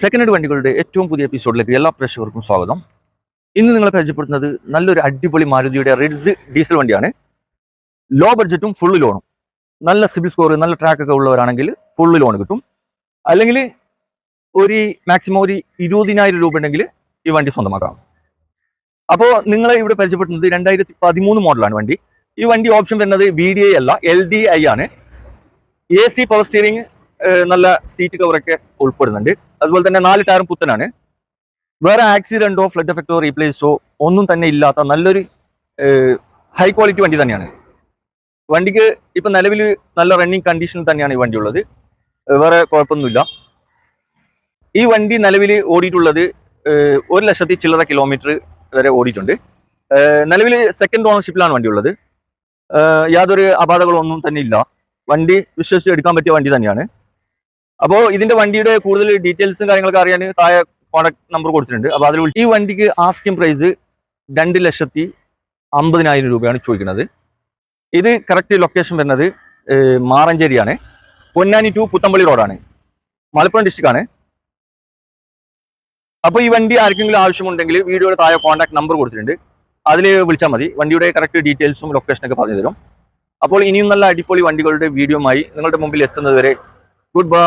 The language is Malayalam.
സെക്കൻഡ് ഹാൻഡ് വണ്ടികളുടെ ഏറ്റവും പുതിയ എപ്പിസോഡിലേക്ക് എല്ലാ പ്രേക്ഷകർക്കും സ്വാഗതം. ഇന്ന് നിങ്ങളെ പരിചയപ്പെടുത്തുന്നത് നല്ലൊരു അടിപൊളി മാരുതിയുടെ റിഡ്സ് ഡീസൽ വണ്ടിയാണ്. ലോ ബഡ്ജറ്റും ഫുള്ള് ലോണും. നല്ല സിബിൽ സ്കോർ, നല്ല ട്രാക്ക് ഒക്കെ ഉള്ളവരാണെങ്കിൽ ഫുള്ള് ലോൺ കിട്ടും. അല്ലെങ്കിൽ മാക്സിമം ഒരു 20,000 രൂപ ഉണ്ടെങ്കിൽ ഈ വണ്ടി സ്വന്തമാക്കാം. അപ്പോൾ നിങ്ങളെ ഇവിടെ പരിചയപ്പെടുത്തുന്നത് 2013 മോഡലാണ് വണ്ടി. ഈ വണ്ടി ഓപ്ഷൻ വരുന്നത് VDI അല്ല, LDI ആണ്. AC പവർ സ്റ്റിയറിംഗ്, നല്ല സീറ്റ് കവറൊക്കെ ഉൾപ്പെടുന്നുണ്ട്. അതുപോലെ തന്നെ 4 ടയറും പുത്തനാണ്. വേറെ ആക്സിഡന്റോ ഫ്ലഡ് എഫക്റ്റോ റീപ്ലേസോ ഒന്നും തന്നെ ഇല്ലാത്ത നല്ലൊരു ഹൈ ക്വാളിറ്റി വണ്ടി തന്നെയാണ്. വണ്ടിക്ക് ഇപ്പൊ നിലവിൽ നല്ല റണ്ണിങ് കണ്ടീഷൻ തന്നെയാണ് ഈ വണ്ടി ഉള്ളത്. വേറെ കുഴപ്പമൊന്നുമില്ല. ഈ വണ്ടി നിലവിൽ ഓടിയിട്ടുള്ളത് 1,00,000 ചില്ലറ കിലോമീറ്റർ വരെ ഓടിയിട്ടുണ്ട്. നിലവിൽ സെക്കൻഡ് ഓണർഷിപ്പിലാണ് വണ്ടി ഉള്ളത്. യാതൊരു അപാകതകളൊന്നും തന്നെ ഇല്ല. വണ്ടി വിശ്വസിച്ച് എടുക്കാൻ പറ്റിയ വണ്ടി തന്നെയാണ്. അപ്പോൾ ഇതിന്റെ വണ്ടിയുടെ കൂടുതൽ ഡീറ്റെയിൽസും കാര്യങ്ങളൊക്കെ അറിയാൻ താഴെ കോൺടാക്ട് നമ്പർ കൊടുത്തിട്ടുണ്ട്. അപ്പോൾ അതിൽ ഈ വണ്ടിക്ക് ആസ്കിംഗ് പ്രൈസ് 2,50,000 രൂപയാണ് ചോദിക്കുന്നത്. ഇത് കറക്റ്റ് ലൊക്കേഷൻ വരുന്നത് മാറഞ്ചേരിയാണ്. പൊന്നാനി ടു പുത്തമ്പള്ളി റോഡാണ്, മലപ്പുറം ഡിസ്ട്രിക്റ്റ് ആണ്. അപ്പോൾ ഈ വണ്ടി ആർക്കെങ്കിലും ആവശ്യമുണ്ടെങ്കിൽ വീഡിയോയുടെ താഴെ കോൺടാക്ട് നമ്പർ കൊടുത്തിട്ടുണ്ട്, അതിൽ വിളിച്ചാൽ മതി. വണ്ടിയുടെ കറക്റ്റ് ഡീറ്റെയിൽസും ലൊക്കേഷനൊക്കെ പറഞ്ഞു തരും. അപ്പോൾ ഇനിയും നല്ല അടിപൊളി വണ്ടികളുടെ വീഡിയോയുമായി നിങ്ങളുടെ മുമ്പിൽ എത്തുന്നത് വരെ ഗുഡ് ബൈ.